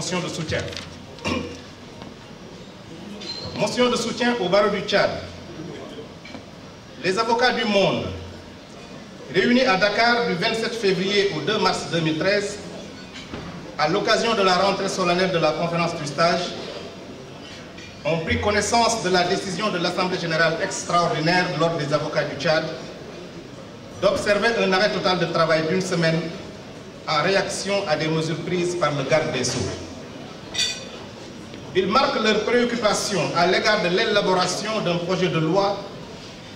Motion de soutien. Motion de soutien au barreau du Tchad. Les avocats du monde, réunis à Dakar du 27 février au 2 mars 2013, à l'occasion de la rentrée solennelle de la conférence du stage, ont pris connaissance de la décision de l'Assemblée générale extraordinaire de l'Ordre des avocats du Tchad d'observer un arrêt total de travail d'une semaine en réaction à des mesures prises par le garde des Sceaux. Ils marquent leur préoccupation à l'égard de l'élaboration d'un projet de loi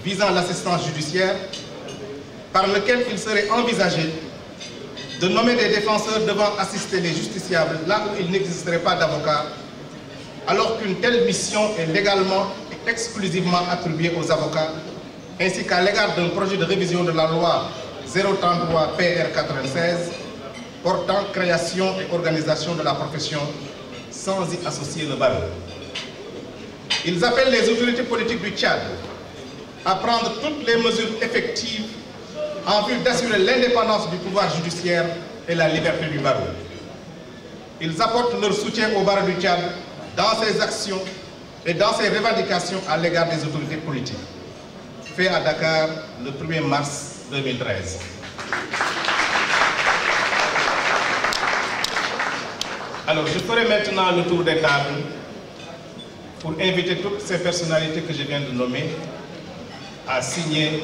visant l'assistance judiciaire par lequel il serait envisagé de nommer des défenseurs devant assister les justiciables là où il n'existerait pas d'avocat, alors qu'une telle mission est légalement et exclusivement attribuée aux avocats, ainsi qu'à l'égard d'un projet de révision de la loi 033 PR 96 portant création et organisation de la profession sans y associer le barreau. Ils appellent les autorités politiques du Tchad à prendre toutes les mesures effectives en vue d'assurer l'indépendance du pouvoir judiciaire et la liberté du barreau. Ils apportent leur soutien au barreau du Tchad dans ses actions et dans ses revendications à l'égard des autorités politiques. Fait à Dakar le 1er mars 2013. Alors, je ferai maintenant le tour des tables pour inviter toutes ces personnalités que je viens de nommer à signer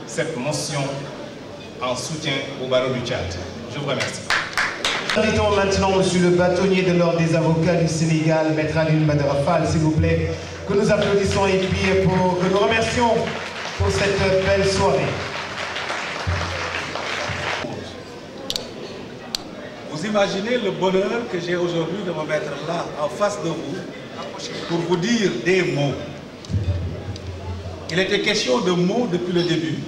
cette motion en soutien au barreau du Tchad. Je vous remercie. Nous invitons maintenant Monsieur le bâtonnier de l'Ordre des avocats du Sénégal, Maître Alioune Badara Fall, s'il vous plaît, que nous applaudissons et puis que nous remercions pour cette belle soirée. Vous imaginez le bonheur que j'ai aujourd'hui de me mettre là, en face de vous, pour vous dire des mots. Il était question de mots depuis le début,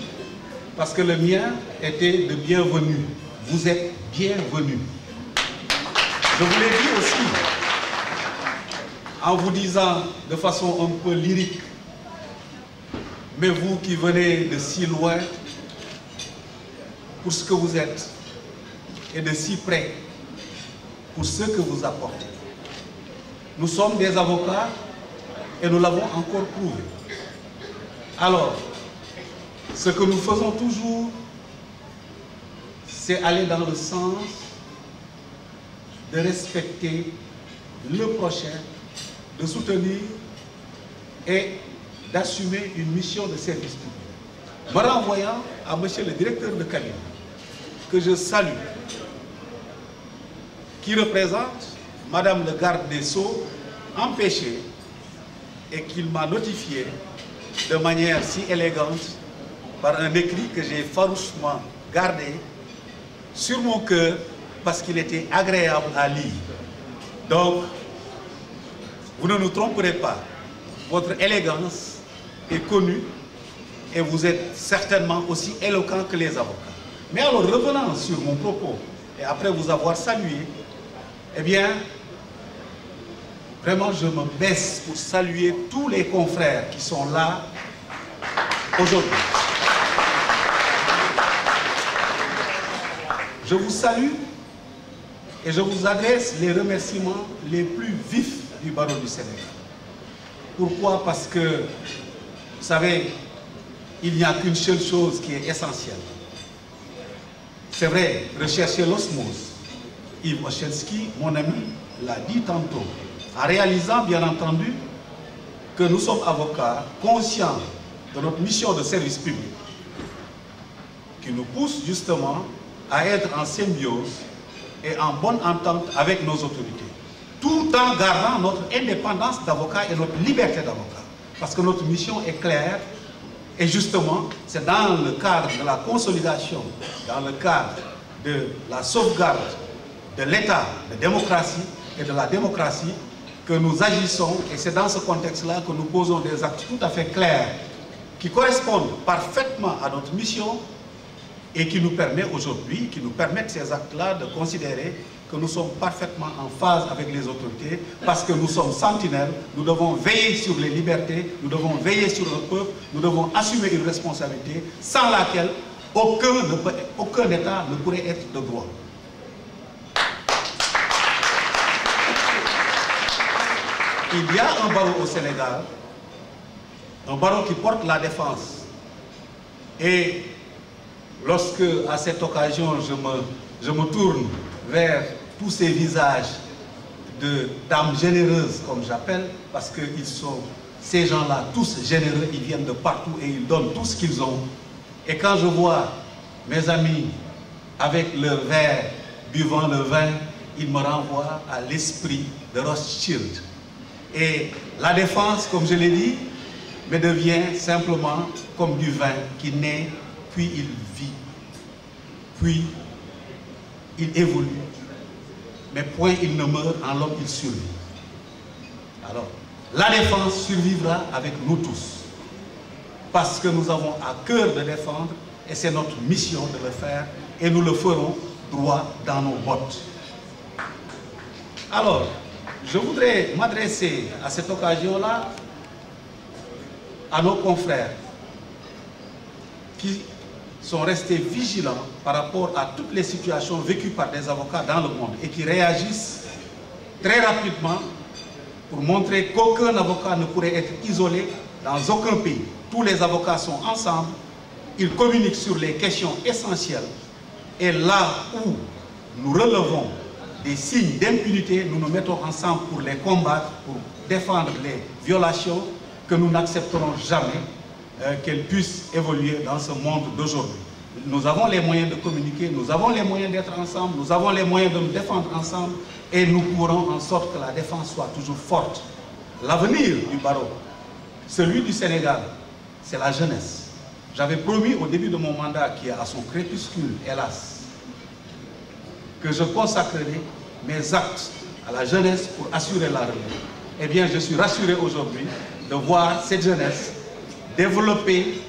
parce que le mien était de bienvenue. Vous êtes bienvenus. Je vous l'ai dit aussi, en vous disant de façon un peu lyrique, mais vous qui venez de si loin, pour ce que vous êtes, et de si près, pour ce que vous apportez. Nous sommes des avocats et nous l'avons encore prouvé. Alors, ce que nous faisons toujours, c'est aller dans le sens de respecter le prochain, de soutenir et d'assumer une mission de service public. Me renvoyant à monsieur le directeur de cabinet, que je salue, qui représente Madame le garde des Sceaux, empêchée, et qu'il m'a notifié de manière si élégante par un écrit que j'ai farouchement gardé sur mon cœur parce qu'il était agréable à lire. Donc, vous ne nous tromperez pas, votre élégance est connue et vous êtes certainement aussi éloquent que les avocats. Mais alors, revenant sur mon propos, et après vous avoir salué, eh bien, vraiment, je me baisse pour saluer tous les confrères qui sont là aujourd'hui. Je vous salue et je vous adresse les remerciements les plus vifs du barreau du Sénégal. Pourquoi? Parce que, vous savez, il n'y a qu'une seule chose qui est essentielle. C'est vrai, rechercher l'osmose. Yves Oshelski, mon ami, l'a dit tantôt, en réalisant bien entendu que nous sommes avocats conscients de notre mission de service public, qui nous pousse justement à être en symbiose et en bonne entente avec nos autorités, tout en gardant notre indépendance d'avocat et notre liberté d'avocat. Parce que notre mission est claire et justement, c'est dans le cadre de la consolidation, dans le cadre de la sauvegarde de l'état de démocratie et de la démocratie que nous agissons, et c'est dans ce contexte-là que nous posons des actes tout à fait clairs qui correspondent parfaitement à notre mission et qui nous permettent aujourd'hui, qui nous permettent ces actes-là de considérer que nous sommes parfaitement en phase avec les autorités parce que nous sommes sentinelles, nous devons veiller sur les libertés, nous devons veiller sur le peuple, nous devons assumer une responsabilité sans laquelle aucun État ne pourrait être de droit. il y a un barreau au Sénégal, un barreau qui porte la défense. Et lorsque, à cette occasion, je me tourne vers tous ces visages de dames généreuses, comme j'appelle, parce que ces gens-là, tous généreux, ils viennent de partout et ils donnent tout ce qu'ils ont. Et quand je vois mes amis avec leur verre, buvant le vin, ils me renvoient à l'esprit de Rothschild. Et la défense, comme je l'ai dit, me devient simplement comme du vin qui naît, puis il vit, puis il évolue. Mais point il ne meurt, en l'homme il survit. Alors, la défense survivra avec nous tous. Parce que nous avons à cœur de défendre, et c'est notre mission de le faire, et nous le ferons droit dans nos bottes. Alors, je voudrais m'adresser à cette occasion-là à nos confrères qui sont restés vigilants par rapport à toutes les situations vécues par des avocats dans le monde et qui réagissent très rapidement pour montrer qu'aucun avocat ne pourrait être isolé dans aucun pays. Tous les avocats sont ensemble, ils communiquent sur les questions essentielles et là où nous relevons des signes d'impunité, nous nous mettons ensemble pour les combattre, pour défendre les violations que nous n'accepterons jamais qu'elles puissent évoluer dans ce monde d'aujourd'hui. Nous avons les moyens de communiquer, nous avons les moyens d'être ensemble, nous avons les moyens de nous défendre ensemble et nous pourrons en sorte que la défense soit toujours forte. L'avenir du barreau, celui du Sénégal, c'est la jeunesse. J'avais promis au début de mon mandat, qui est à son crépuscule, hélas, que je consacrerai mes actes à la jeunesse pour assurer la relève. Eh bien, je suis rassuré aujourd'hui de voir cette jeunesse développer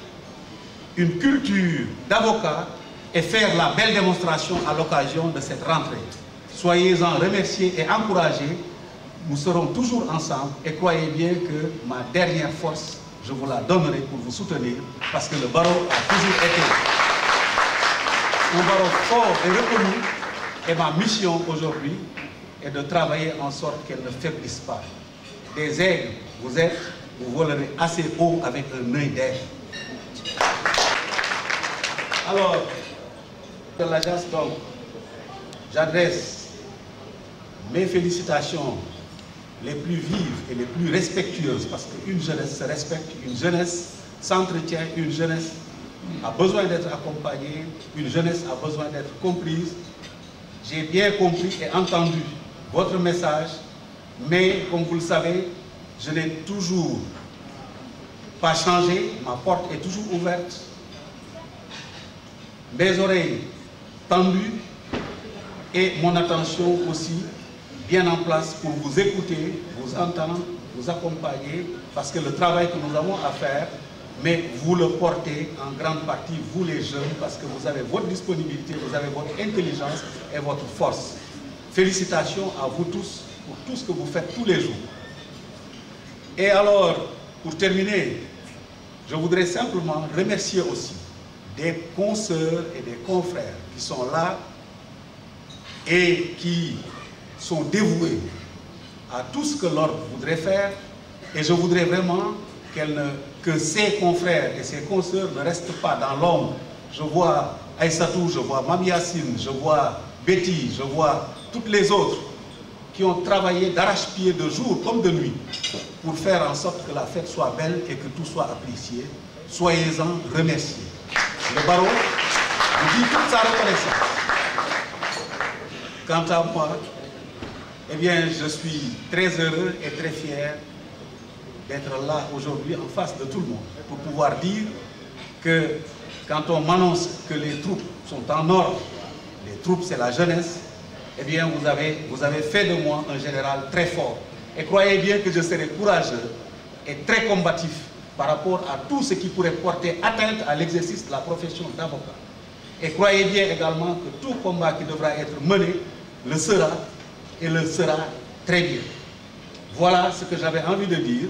une culture d'avocat et faire la belle démonstration à l'occasion de cette rentrée. Soyez-en remerciés et encouragés. Nous serons toujours ensemble et croyez bien que ma dernière force, je vous la donnerai pour vous soutenir parce que le barreau a toujours été un barreau fort et reconnu et ma mission aujourd'hui est de travailler en sorte qu'elle ne faiblisse pas. Des aigles, vous êtes, vous volerez assez haut avec un œil d'air. Alors, de l'agence, donc, j'adresse mes félicitations les plus vives et les plus respectueuses, parce qu'une jeunesse se respecte, une jeunesse s'entretient, une jeunesse a besoin d'être accompagnée, une jeunesse a besoin d'être comprise. J'ai bien compris et entendu votre message, mais comme vous le savez, je n'ai toujours pas changé, ma porte est toujours ouverte, mes oreilles tendues et mon attention aussi bien en place pour vous écouter, vous entendre, vous accompagner, parce que le travail que nous avons à faire, mais vous le portez en grande partie, vous les jeunes, parce que vous avez votre disponibilité, vous avez votre intelligence et votre force. Félicitations à vous tous pour tout ce que vous faites tous les jours. Et alors, pour terminer, je voudrais simplement remercier aussi des consoeurs et des confrères qui sont là et qui sont dévoués à tout ce que l'ordre voudrait faire. Et je voudrais vraiment que ces confrères et ces consoeurs ne restent pas dans l'ombre. Je vois Aïssatou, je vois Mami Yassine, je vois Betty, je vois toutes les autres qui ont travaillé d'arrache-pied de jour comme de nuit pour faire en sorte que la fête soit belle et que tout soit apprécié. Soyez-en remerciés. Le barreau vous dit toute sa reconnaissance. Quant à moi, eh bien, je suis très heureux et très fier d'être là aujourd'hui en face de tout le monde pour pouvoir dire que quand on m'annonce que les troupes sont en ordre, les troupes c'est la jeunesse, eh bien vous avez fait de moi un général très fort. Et croyez bien que je serai courageux et très combatif par rapport à tout ce qui pourrait porter atteinte à l'exercice de la profession d'avocat. Et croyez bien également que tout combat qui devra être mené le sera et le sera très bien. Voilà ce que j'avais envie de dire.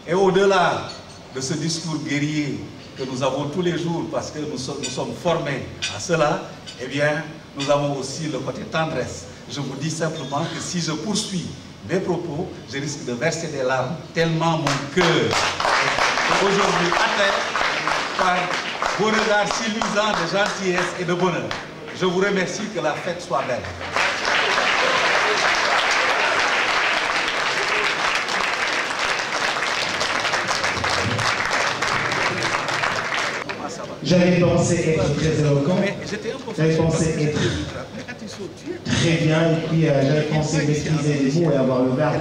Et au-delà de ce discours guerrier que nous avons tous les jours parce que nous sommes formés à cela, eh bien, nous avons aussi le côté tendresse. Je vous dis simplement que si je poursuis mes propos, je risque de verser des larmes, tellement mon cœur est aujourd'hui atteint par vos regards si luisants de gentillesse et de bonheur. Je vous remercie, que la fête soit belle. J'avais pensé être très éloquent, j'avais pensé être très bien, et puis j'avais pensé maîtriser les mots et avoir le verbe.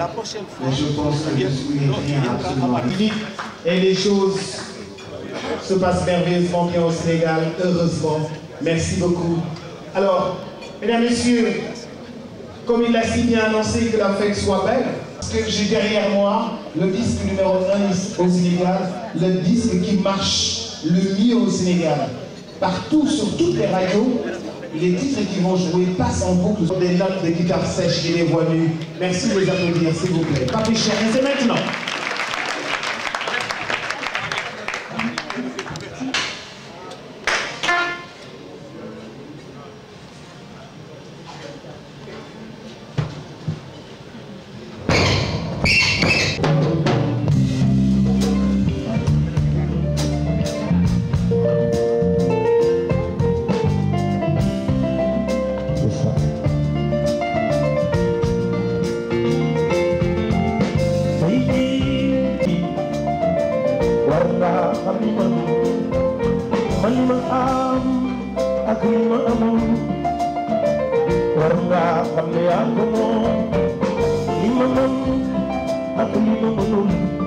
Mais je pense que je suis rien absolument fini. Et les choses se passent merveilleusement bien au Sénégal, heureusement. Merci beaucoup. Alors, mesdames, messieurs, comme il l'a si bien annoncé, que la fête soit belle, parce que j'ai derrière moi le disque numéro 1 au Sénégal, le disque qui marche le mieux au Sénégal. Partout, sur toutes les radios, les titres qui vont jouer passent en boucle sur des notes de guitare sèche et des voix nues. Merci de les applaudir, s'il vous plaît. Pas plus cher, et c'est maintenant. Aku